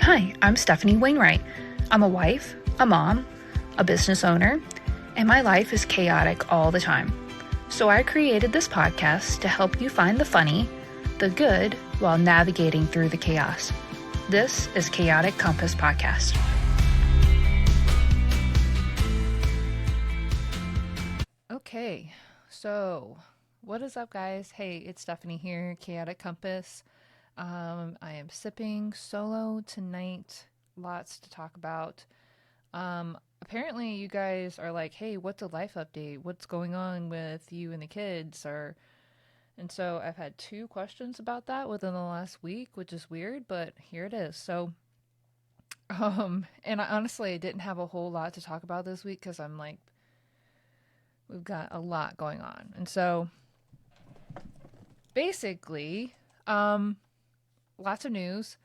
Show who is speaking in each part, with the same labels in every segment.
Speaker 1: Hi, I'm Stefanie Wainwright. I'm a wife, a mom, a business owner, and my life is chaotic all the time. So I created this podcast to help you find the funny, the good, while navigating through the chaos. This is Chaotic Compass Podcast. Okay, so what is up, guys? Hey, it's Stefanie here, Chaotic Compass. I am sipping solo tonight. Lots to talk about. Apparently you guys are like, hey, what's a life update? What's going on with you and the kids? And so I've had 2 questions about that within the last week, which is weird, but here it is. So, and I honestly didn't have a whole lot to talk about this week because I'm like, we've got a lot going on. And so basically, lots of news.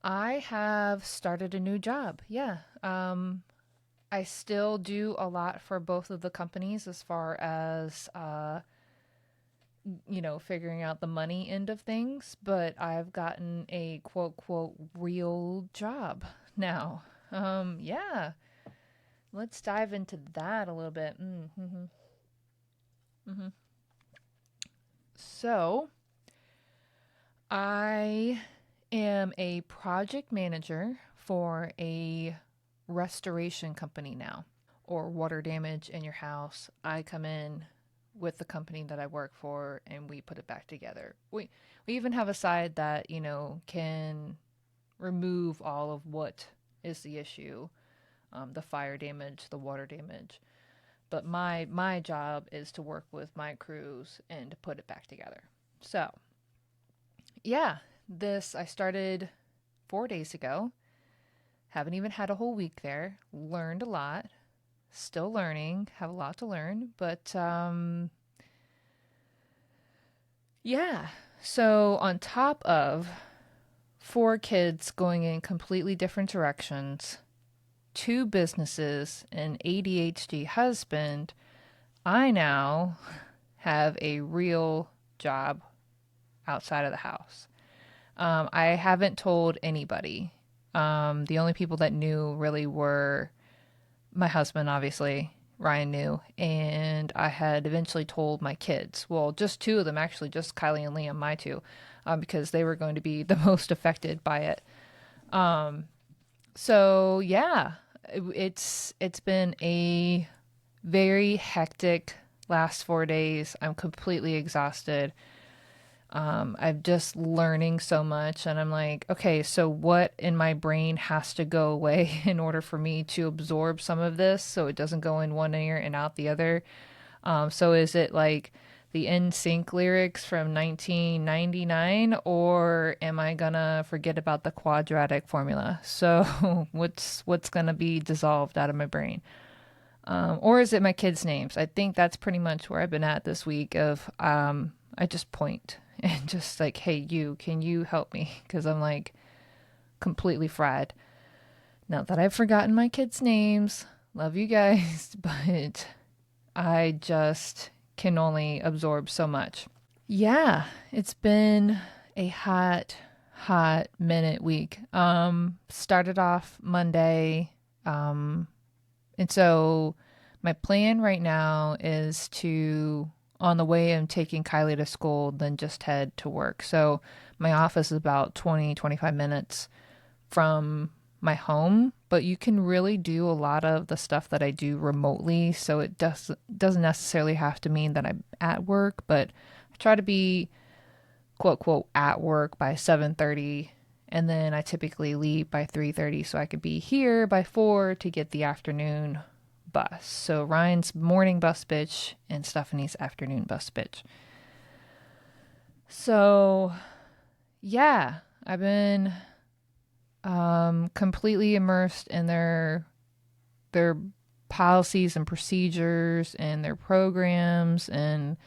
Speaker 1: I have started a new job. Yeah. I still do a lot for both of the companies as far as, figuring out the money end of things, but I've gotten a quote real job now. Yeah. Let's dive into that a little bit. So, I am a project manager for a restoration company now, or water damage in your house. I come in with the company that I work for and we put it back together. We even have a side that, can remove all of what is the issue, the fire damage, the water damage. But my job is to work with my crews and to put it back together. So, yeah, I started 4 days ago. Haven't even had a whole week there. Learned a lot. Still learning. Have a lot to learn. But, yeah. So on top of 4 kids going in completely different directions, 2 businesses, an ADHD husband, I now have a real job outside of the house. I haven't told anybody. The only people that knew really were my husband, obviously. Ryan knew. And I had eventually told my kids. Well, just 2 of them, actually, just Kylie and Liam, my 2, because they were going to be the most affected by it. So, yeah, it's been a very hectic last 4 days. I'm completely exhausted. I'm just learning so much, and I'm like, okay, so what in my brain has to go away in order for me to absorb some of this so it doesn't go in one ear and out the other? So is it like the NSYNC lyrics from 1999, or am I gonna forget about the quadratic formula? So what's gonna be dissolved out of my brain? Or is it my kids' names? I think that's pretty much where I've been at this week of, I just point and just like, hey, can you help me? Because I'm like completely fried. Now that I've forgotten my kids' names, love you guys, but I just can only absorb so much. Yeah, it's been a hot minute week. Started off Monday, and so my plan right now is to, on the way I'm taking Kylie to school, then just head to work. So my office is about 25 minutes from my home, but you can really do a lot of the stuff that I do remotely. So it doesn't necessarily have to mean that I'm at work, but I try to be quote at work by 7:30. And then I typically leave by 3:30 so I could be here by 4 to get the afternoon bus. So Ryan's morning bus bitch and Stephanie's afternoon bus bitch. So yeah, I've been completely immersed in their policies and procedures and their programs, and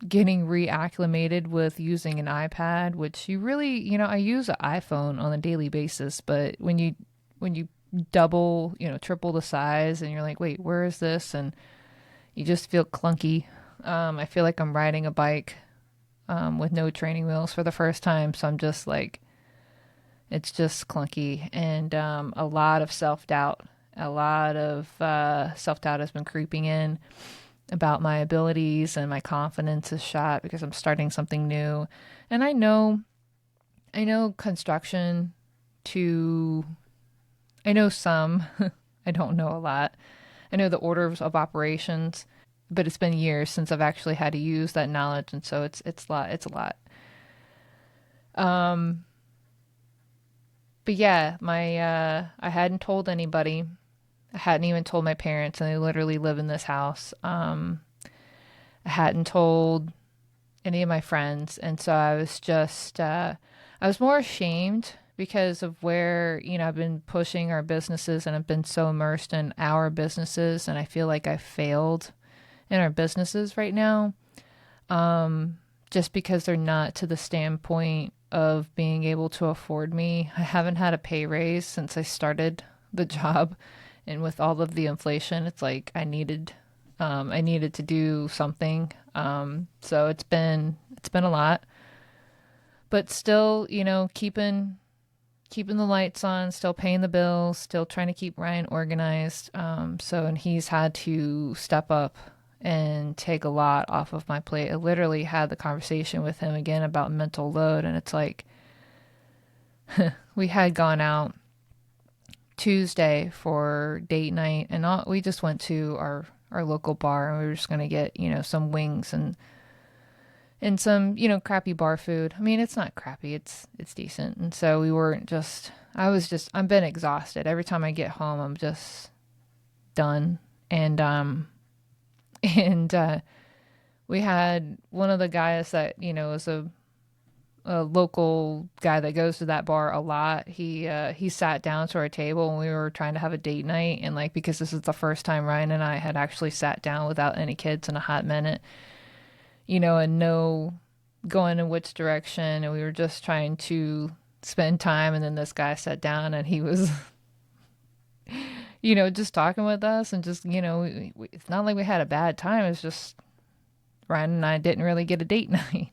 Speaker 1: getting reacclimated with using an iPad, which you really, I use an iPhone on a daily basis, but when you double, triple the size and you're like, wait, where is this? And you just feel clunky. I feel like I'm riding a bike with no training wheels for the first time. So I'm just like It's just clunky, and a lot of self-doubt. A lot of self-doubt has been creeping in about my abilities, and my confidence is shot because I'm starting something new. And I know construction to, I know some, I don't know a lot. I know the orders of operations, but it's been years since I've actually had to use that knowledge, and so it's a lot. It's a lot. Um, but yeah, my I hadn't told anybody. I hadn't even told my parents, and they literally live in this house. I hadn't told any of my friends, and so I was just I was more ashamed because of where I've been pushing our businesses, and I've been so immersed in our businesses, and I feel like I failed in our businesses right now, just because they're not to the standpoint of being able to afford me. I haven't had a pay raise since I started the job, and with all of the inflation, it's like I needed to do something. So it's been a lot, but still, keeping the lights on, still paying the bills, still trying to keep Ryan organized. And he's had to step up and take a lot off of my plate. I literally had the conversation with him again about mental load, and it's like we had gone out Tuesday for date night, and we just went to our local bar, and we were just gonna get some wings and some crappy bar food. I mean, it's not crappy, it's decent. And so we weren't just. I've been exhausted. Every time I get home, I'm just done. And and we had one of the guys that is a local guy that goes to that bar a lot. He sat down to our table, and we were trying to have a date night, and like, because this is the first time Ryan and I had actually sat down without any kids in a hot minute, and no going in which direction, and we were just trying to spend time. And then this guy sat down, and he was just talking with us, and just it's not like we had a bad time. It's just Ryan and I didn't really get a date night.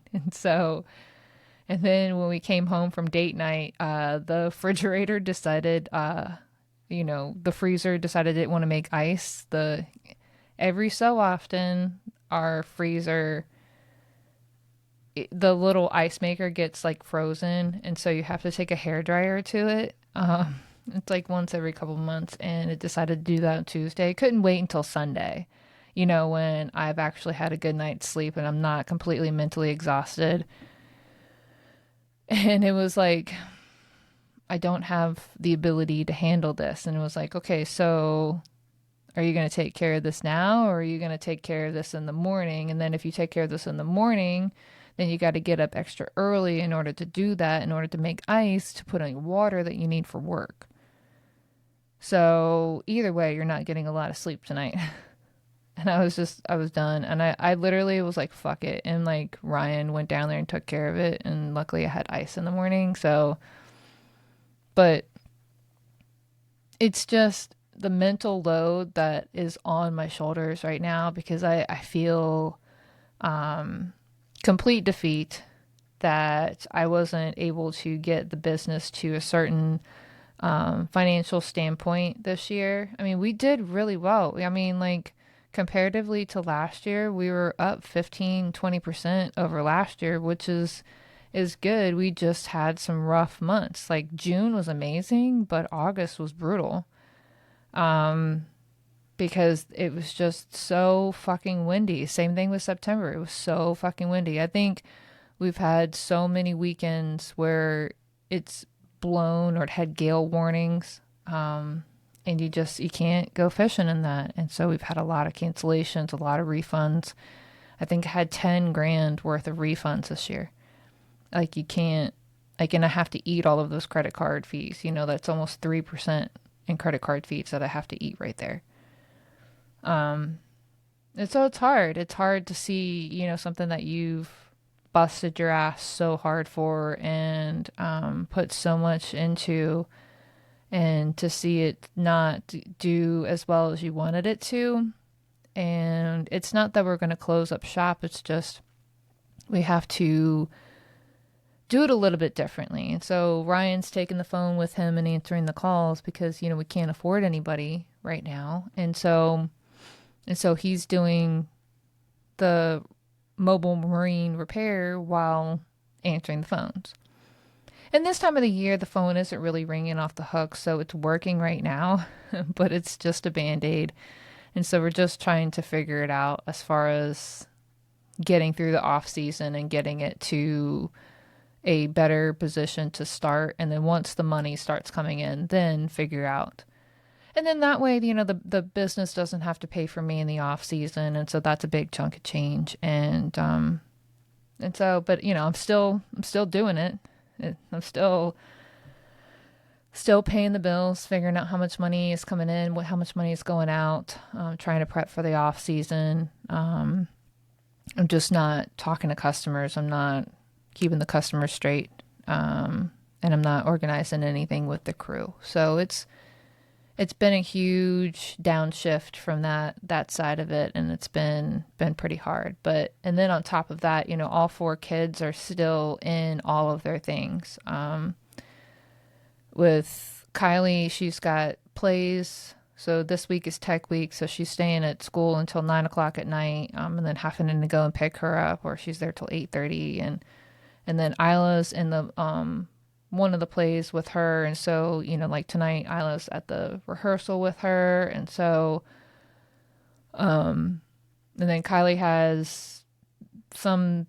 Speaker 1: And then when we came home from date night, the refrigerator decided, the freezer decided it didn't want to make ice. Every so often, our freezer, the little ice maker gets like frozen, and so you have to take a hairdryer to it. It's like once every couple months, and it decided to do that on Tuesday. It couldn't wait until Sunday, when I've actually had a good night's sleep and I'm not completely mentally exhausted. And it was like, I don't have the ability to handle this. And it was like, okay, so are you going to take care of this now, or are you going to take care of this in the morning? And then if you take care of this in the morning, then you got to get up extra early in order to do that, in order to make ice to put on your water that you need for work. So either way, you're not getting a lot of sleep tonight. And I was done. And I literally was like, fuck it. And like, Ryan went down there and took care of it. And luckily I had ice in the morning. So, but it's just the mental load that is on my shoulders right now, because I feel complete defeat that I wasn't able to get the business to a certain financial standpoint this year. I mean, we did really well. I mean, like, comparatively to last year, we were up 15-20% over last year, which is good. We just had some rough months. Like, June was amazing, but August was brutal. Because it was just so fucking windy. Same thing with September. It was so fucking windy. I think we've had so many weekends where it's blown, or it had gale warnings. And you can't go fishing in that. And so we've had a lot of cancellations, a lot of refunds. I think I had 10 grand worth of refunds this year. Like, you can't, like, and I have to eat all of those credit card fees. That's almost 3% in credit card fees that I have to eat right there. And so it's hard. It's hard to see, something that you've busted your ass so hard for, and put so much into, and to see it not do as well as you wanted it to. And it's not that we're going to close up shop. It's just we have to do it a little bit differently. And so Ryan's taking the phone with him and answering the calls because, we can't afford anybody right now. And so he's doing the mobile marine repair while answering the phones. And this time of the year, the phone isn't really ringing off the hook, so it's working right now, but it's just a Band-Aid. And so we're just trying to figure it out as far as getting through the off season and getting it to a better position to start. And then once the money starts coming in, then figure out. And then that way, the business doesn't have to pay for me in the off season. And so that's a big chunk of change. But I'm still doing it. I'm still paying the bills, figuring out how much money is coming in, how much money is going out, trying to prep for the off season. I'm just not talking to customers. I'm not keeping the customers straight. And I'm not organizing anything with the crew. So it's been a huge downshift from that side of it, and it's been pretty hard. And then on top of that, all 4 kids are still in all of their things. With Kylie, she's got plays. So this week is tech week, so she's staying at school until 9:00 at night, and then having to go and pick her up, or she's there till 8:30, and then Isla's in the one of the plays with her. And so, like tonight, Isla's at the rehearsal with her. And so, and then Kylie has some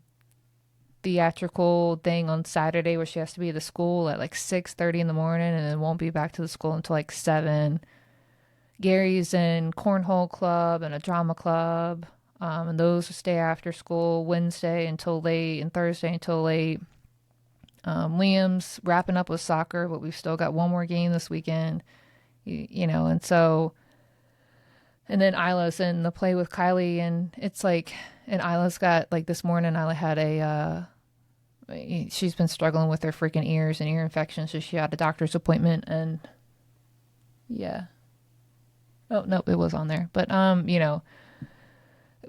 Speaker 1: theatrical thing on Saturday where she has to be at the school at like 6:30 in the morning and then won't be back to the school until like 7. Gary's in cornhole club and a drama club. And those stay after school Wednesday until late and Thursday until late. Liam's wrapping up with soccer, but we've still got one more game this weekend, and so, and then Isla's in the play with Kylie, and it's like, and Isla's got, like, this morning, Isla had she's been struggling with her freaking ears and ear infections, so she had a doctor's appointment, and yeah. Oh, no, it was on there, but,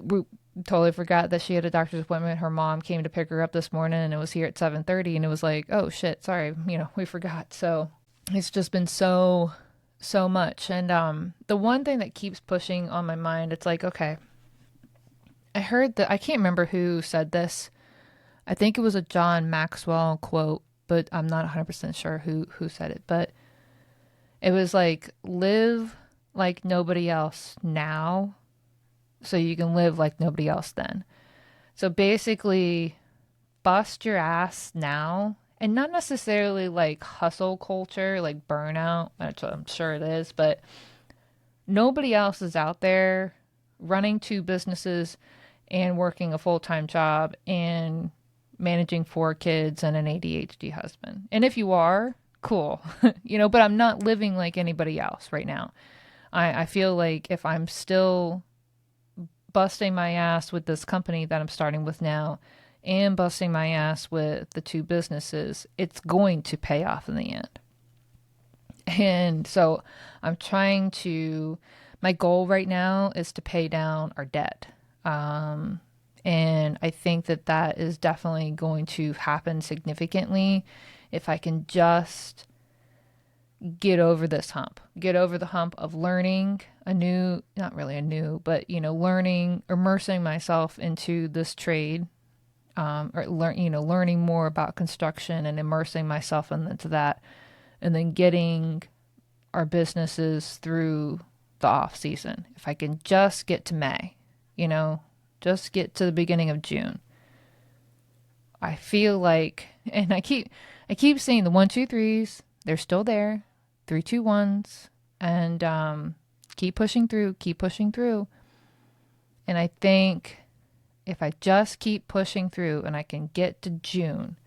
Speaker 1: we totally forgot that she had a doctor's appointment. Her mom came to pick her up this morning and it was here at 7:30, and it was like, oh shit, sorry, we forgot. So it's just been so much. And the one thing that keeps pushing on my mind, it's like, okay, I heard that, I can't remember who said this. I think it was a John Maxwell quote, but I'm not 100% sure who said it. But it was like, live like nobody else now, so you can live like nobody else then. So basically, bust your ass now, and not necessarily like hustle culture, like burnout, which I'm sure it is, but nobody else is out there running 2 businesses and working a full-time job and managing 4 kids and an ADHD husband. And if you are, cool, but I'm not living like anybody else right now. I feel like if I'm still busting my ass with this company that I'm starting with now and busting my ass with the 2 businesses, it's going to pay off in the end. And so my goal right now is to pay down our debt. And I think that is definitely going to happen significantly if I can just get over this hump, get over the hump of learning not really a new, but, immersing myself into this trade, learning more about construction and immersing myself into that, and then getting our businesses through the off season. If I can just get to May, just get to the beginning of June, I feel like, and I keep saying the 1, 2, 3s, they're still there. 3, 2, 1s, and keep pushing through. And I think if I just keep pushing through and I can get to June,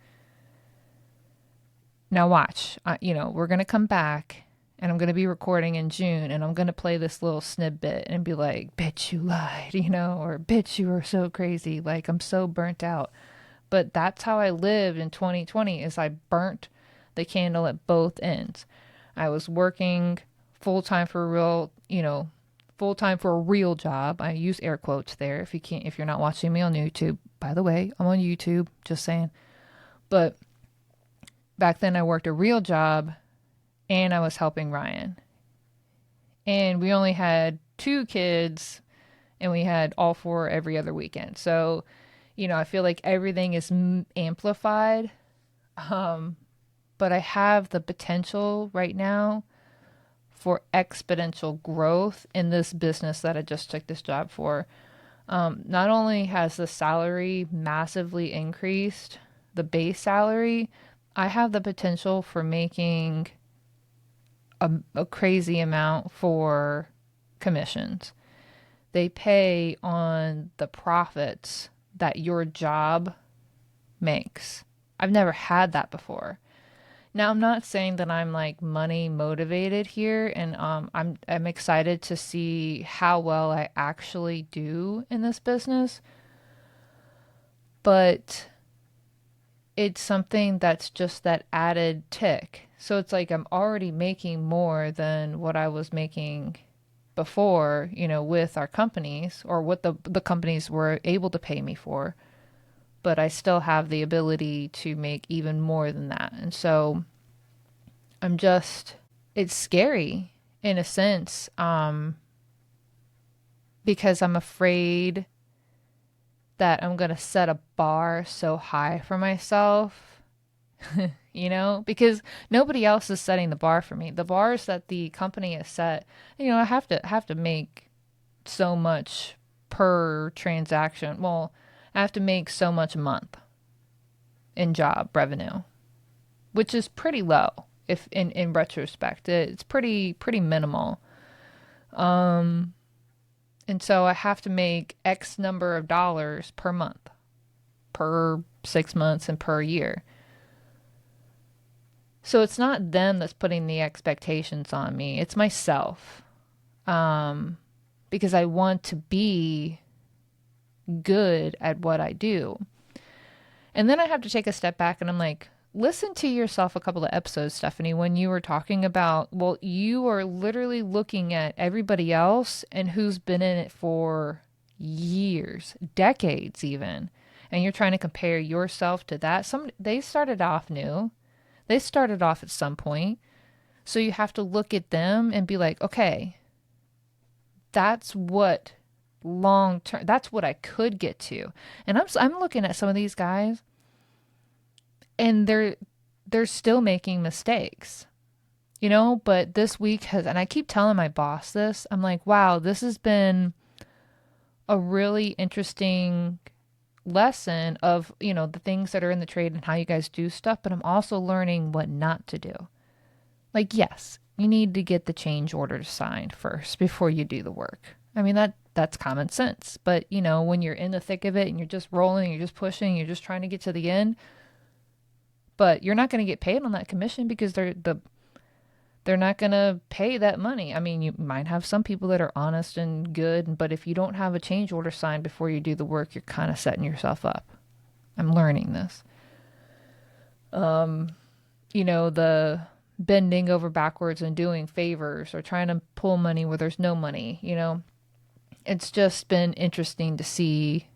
Speaker 1: now watch, we're going to come back and I'm going to be recording in June, and I'm going to play this little snippet and be like, bitch, you lied, or bitch, you were so crazy. Like, I'm so burnt out. But that's how I lived in 2020, is I burnt the candle at both ends. I was working full-time for a real job. I use air quotes there. If you're not watching me on YouTube, by the way, I'm on YouTube, just saying. But back then I worked a real job and I was helping Ryan. And we only had 2 kids and we had all 4 every other weekend. So, I feel like everything is amplified. But I have the potential right now for exponential growth in this business that I just took this job for. Not only has the salary massively increased, the base salary, I have the potential for making a crazy amount for commissions. They pay on the profits that your job makes. I've never had that before. Now, I'm not saying that I'm like money motivated here, and I'm excited to see how well I actually do in this business. But it's something that's just that added tick. So it's like I'm already making more than what I was making before, with our companies or what the companies were able to pay me for. But I still have the ability to make even more than that. And so it's scary in a sense, because I'm afraid that I'm going to set a bar so high for myself, because nobody else is setting the bar for me. The bars that the company has set, I have to make so much per transaction. Well, I have to make so much a month in job revenue, which is pretty low if in retrospect. It's pretty minimal. And so I have to make X number of dollars per month, per 6 months, and per year. So it's not them that's putting the expectations on me. It's myself. Because I want to be good at what I do. And then I have to take a step back and I'm like, listen to yourself a couple of episodes, Stefanie, when you were talking about, well, you are literally looking at everybody else and who's been in it for years, decades even. And you're trying to compare yourself to that. They started off new. They started off at some point. So you have to look at them and be like, okay, that's what long term, that's what I could get to. And I'm looking at some of these guys and they're still making mistakes, but this week and I keep telling my boss this, I'm like, wow, this has been a really interesting lesson of, the things that are in the trade and how you guys do stuff, but I'm also learning what not to do. Like, yes, you need to get the change order signed first before you do the work. I mean, that's common sense. But, when you're in the thick of it and you're just rolling, you're just pushing, you're just trying to get to the end, but you're not going to get paid on that commission because they're not going to pay that money. I mean, you might have some people that are honest and good, but if you don't have a change order signed before you do the work, you're kind of setting yourself up. I'm learning this. The bending over backwards and doing favors or trying to pull money where there's no money, It's just been interesting to see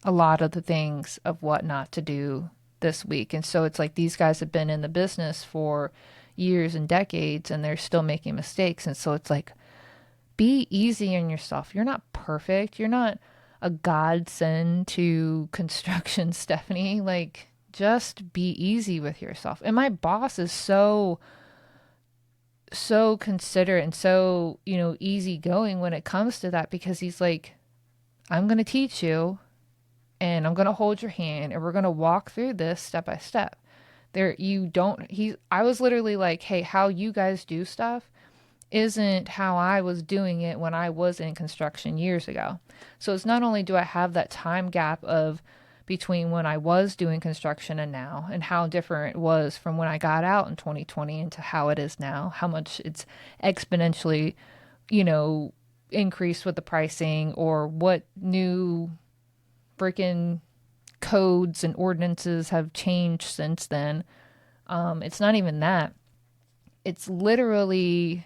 Speaker 1: a lot of the things of what not to do this week. And so it's like these guys have been in the business for years and decades and they're still making mistakes. And so it's like, be easy on yourself. You're not perfect. You're not a godsend to construction, Stefanie. Like, just be easy with yourself. And my boss is so considerate and so, easygoing when it comes to that, because he's like, I'm going to teach you and I'm going to hold your hand and we're going to walk through this step by step. I was literally like, hey, how you guys do stuff isn't how I was doing it when I was in construction years ago. So it's not only do I have that time gap of between when I was doing construction and now, and how different it was from when I got out in 2020 into how it is now, how much it's exponentially, increased with the pricing, or what new freaking codes and ordinances have changed since then. It's not even that. It's literally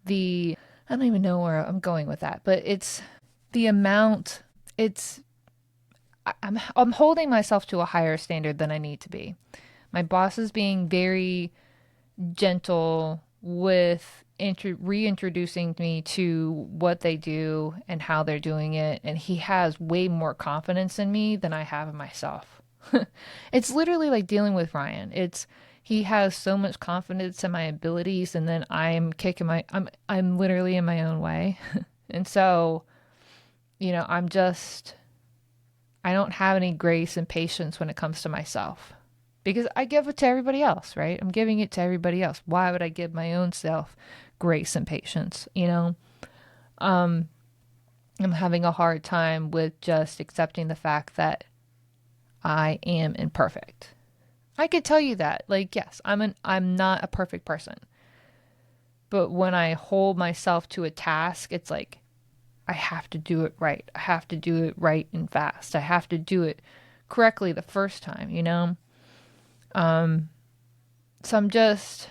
Speaker 1: I don't even know where I'm going with that, but it's the amount. I'm holding myself to a higher standard than I need to be. My boss is being very gentle with reintroducing me to what they do and how they're doing it. And he has way more confidence in me than I have in myself. It's literally like dealing with Ryan. He has so much confidence in my abilities, and then I'm literally in my own way. And so, I don't have any grace and patience when it comes to myself because I give it to everybody else, right? I'm giving it to everybody else. Why would I give my own self grace and patience? I'm having a hard time with just accepting the fact that I am imperfect. I could tell you that. Like, yes, I'm not a perfect person. But when I hold myself to a task, it's like I have to do it right. I have to do it right and fast. I have to do it correctly the first time. So I'm just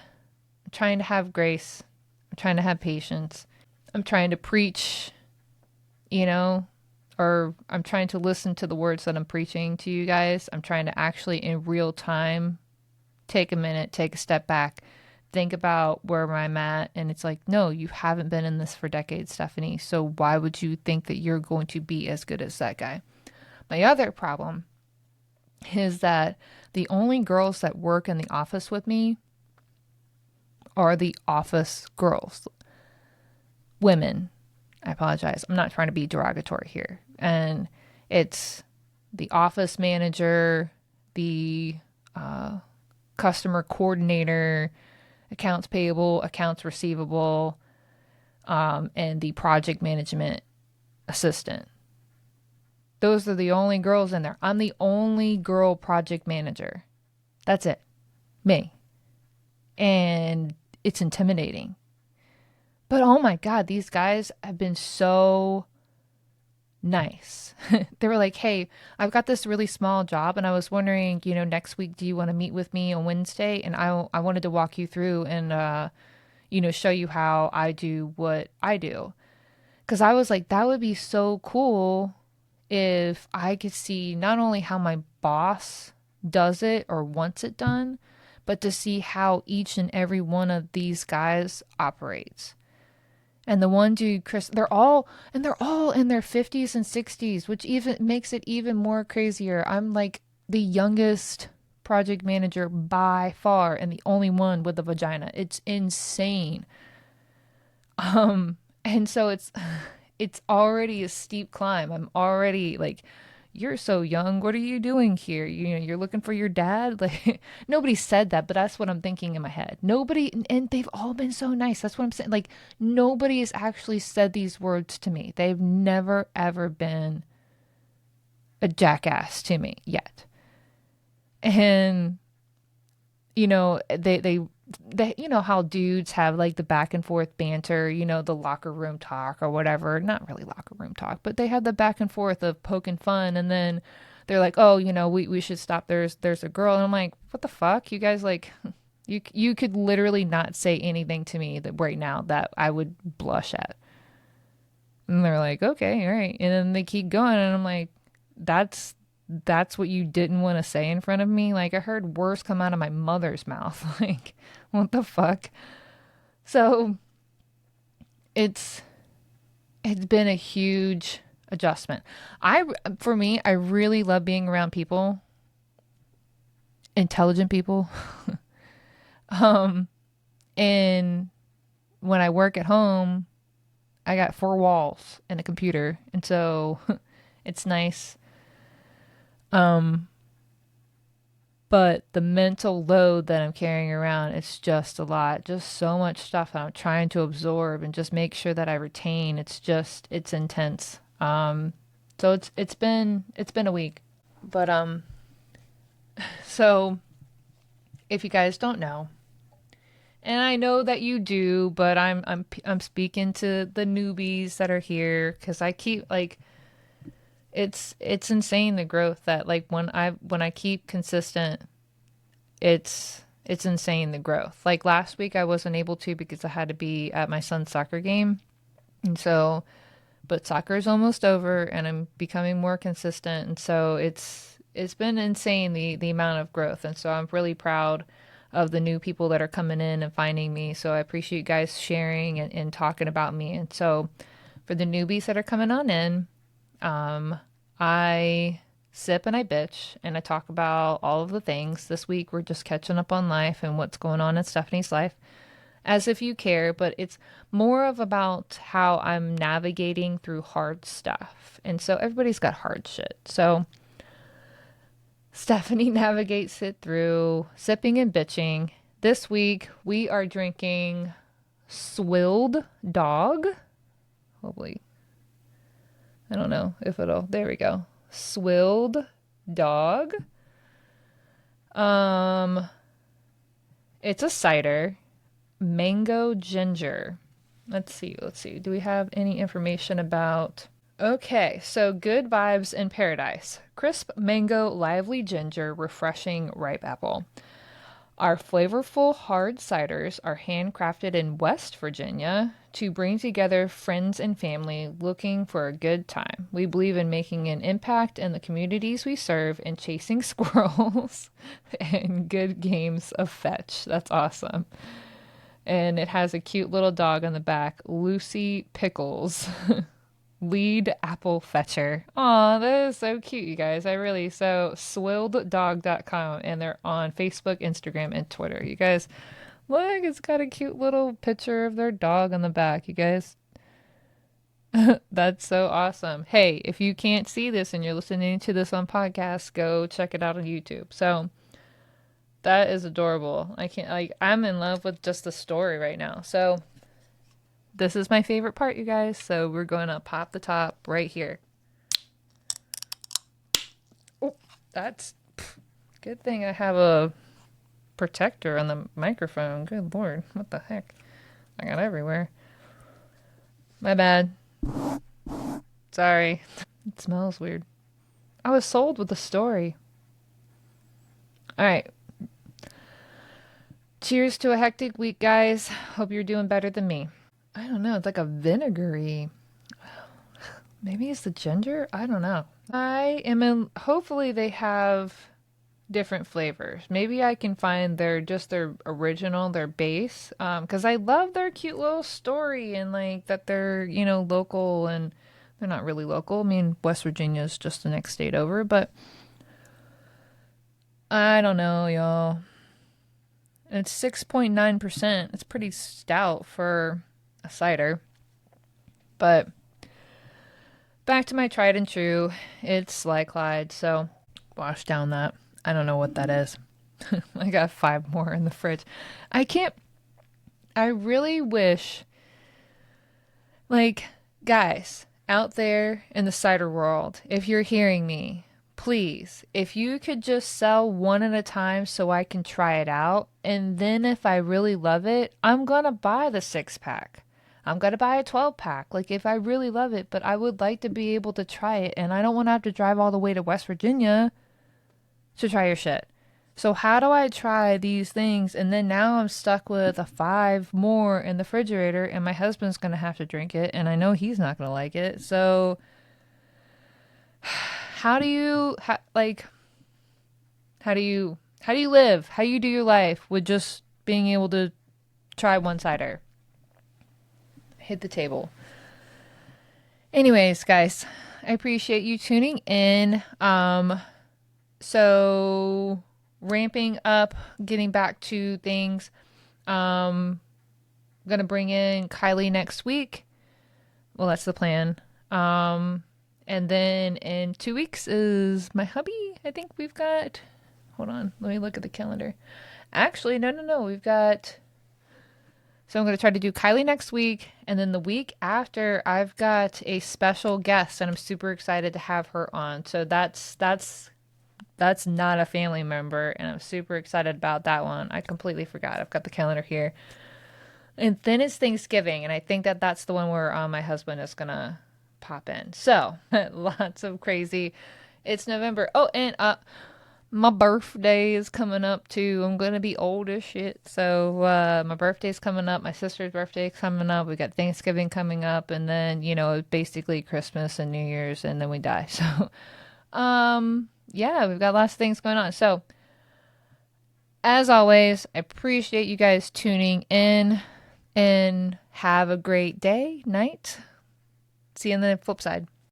Speaker 1: trying to have grace. I'm trying to have patience. I'm trying to preach, or I'm trying to listen to the words that I'm preaching to you guys. I'm trying to actually in real time take a minute, take a step back, think about where I'm at. And it's like, no, you haven't been in this for decades, Stefanie. So why would you think that you're going to be as good as that guy? My other problem is that the only girls that work in the office with me are the office girls. Women. I apologize. I'm not trying to be derogatory here. And it's the office manager, the customer coordinator, accounts payable, accounts receivable, and the project management assistant. Those are the only girls in there. I'm the only girl project manager. That's it. Me. And it's intimidating. But oh my God, these guys have been so nice. They were like, hey, I've got this really small job and I was wondering, next week, do you want to meet with me on Wednesday? And I wanted to walk you through and, show you how I do what I do. Because I was like, that would be so cool if I could see not only how my boss does it or wants it done, but to see how each and every one of these guys operates. And the one dude, Chris, they're all in their 50s and 60s, which even makes it even more crazier. I'm like the youngest project manager by far and the only one with a vagina. It's insane. And so it's already a steep climb. I'm already like, you're so young. What are you doing here? You're looking for your dad? Like, nobody said that, but that's what I'm thinking in my head. Nobody, and they've all been so nice. That's what I'm saying. Like, nobody has actually said these words to me. They've never, ever been a jackass to me yet. And, they how dudes have like the back and forth banter, the locker room talk or whatever. Not really locker room talk, but they have the back and forth of poking fun. And then they're like, oh, we should stop. There's a girl. And I'm like, what the fuck? You guys like, you could literally not say anything to me that right now that I would blush at. And they're like, okay, all right. And then they keep going. And I'm like, that's what you didn't want to say in front of me. Like I heard words come out of my mother's mouth. Like, what the fuck? So it's been a huge adjustment. For me, I really love being around people, intelligent people. And when I work at home, I got 4 walls and a computer. And so it's nice. But the mental load that I'm carrying around, it's just a lot, just so much stuff that I'm trying to absorb and just make sure that I retain. It's intense. So it's been a week, but, so if you guys don't know, and I know that you do, but I'm speaking to the newbies that are here. 'Cause I keep like, it's insane the growth that like when I keep consistent, it's insane the growth. Like last week I wasn't able to because I had to be at my son's soccer game. And so, but soccer is almost over and I'm becoming more consistent. And so it's been insane the amount of growth, and so I'm really proud of the new people that are coming in and finding me. So I appreciate you guys sharing and talking about me. And so for the newbies that are coming on in, I sip and I bitch and I talk about all of the things. This week we're just catching up on life and what's going on in Stefanie's life, as if you care, but it's more of about how I'm navigating through hard stuff. And so everybody's got hard shit. So Stefanie navigates it through sipping and bitching. This week we are drinking Swilled Dog. Hopefully, I don't know if it'll. There we go. Swilled Dog. It's a cider. Mango ginger. Let's see. Do we have any information about? Okay, so good vibes in paradise. Crisp mango, lively ginger, refreshing ripe apple. Our flavorful hard ciders are handcrafted in West Virginia to bring together friends and family looking for a good time. We believe in making an impact in the communities we serve and chasing squirrels and good games of fetch. That's awesome. And it has a cute little dog on the back, Lucy Pickles. Lead apple fetcher. Aw, that is so cute, you guys. So swilledDog.com, and they're on Facebook, Instagram, and Twitter. You guys, look, it's got a cute little picture of their dog on the back, you guys. That's so awesome. Hey, if you can't see this and you're listening to this on podcast, go check it out on YouTube. So that is adorable. I'm in love with just the story right now. So this is my favorite part, you guys. So we're going to pop the top right here. Oh, that's good thing I have a protector on the microphone. Good Lord. What the heck? I got everywhere. My bad. Sorry. It smells weird. I was sold with the story. All right. Cheers to a hectic week, guys. Hope you're doing better than me. I don't know. It's like a vinegary. Maybe it's the ginger? I don't know. Hopefully they have different flavors. Maybe I can find their original, their base. Because I love their cute little story and like that they're, local, and they're not really local. I mean, West Virginia is just the next state over, but I don't know, y'all. It's 6.9%. It's pretty stout for a cider. But back to my tried and true. It's Sly Clyde, so wash down that. I don't know what that is. I got 5 more in the fridge. I really wish, guys out there in the cider world, if you're hearing me, please, if you could just sell one at a time so I can try it out. And then if I really love it, I'm going to buy the 6-pack. I'm going to buy a 12-pack. If I really love it, but I would like to be able to try it. And I don't want to have to drive all the way to West Virginia to try your shit. So how do I try these things? And then now I'm stuck with 5 more in the refrigerator, and my husband's going to have to drink it. And I know he's not going to like it. So how do you live? How do you do your life with just being able to try one cider? Hit the table. Anyways, guys, I appreciate you tuning in. So ramping up, getting back to things. I'm gonna bring in Kylie next week. Well, that's the plan. And then in 2 weeks is my hubby. I think we've got. Hold on, let me look at the calendar. Actually, no. We've got. So I'm going to try to do Kylie next week, and then the week after, I've got a special guest, and I'm super excited to have her on. So that's not a family member, and I'm super excited about that one. I completely forgot. I've got the calendar here. And then it's Thanksgiving, and I think that's the one where my husband is going to pop in. So lots of crazy. It's November. Oh, and my birthday is coming up too. I'm going to be old as shit. So my birthday's coming up. My sister's birthday is coming up. We got Thanksgiving coming up. And then, basically Christmas and New Year's. And then we die. So yeah, we've got lots of things going on. So, as always, I appreciate you guys tuning in and have a great day, night. See you on the flip side.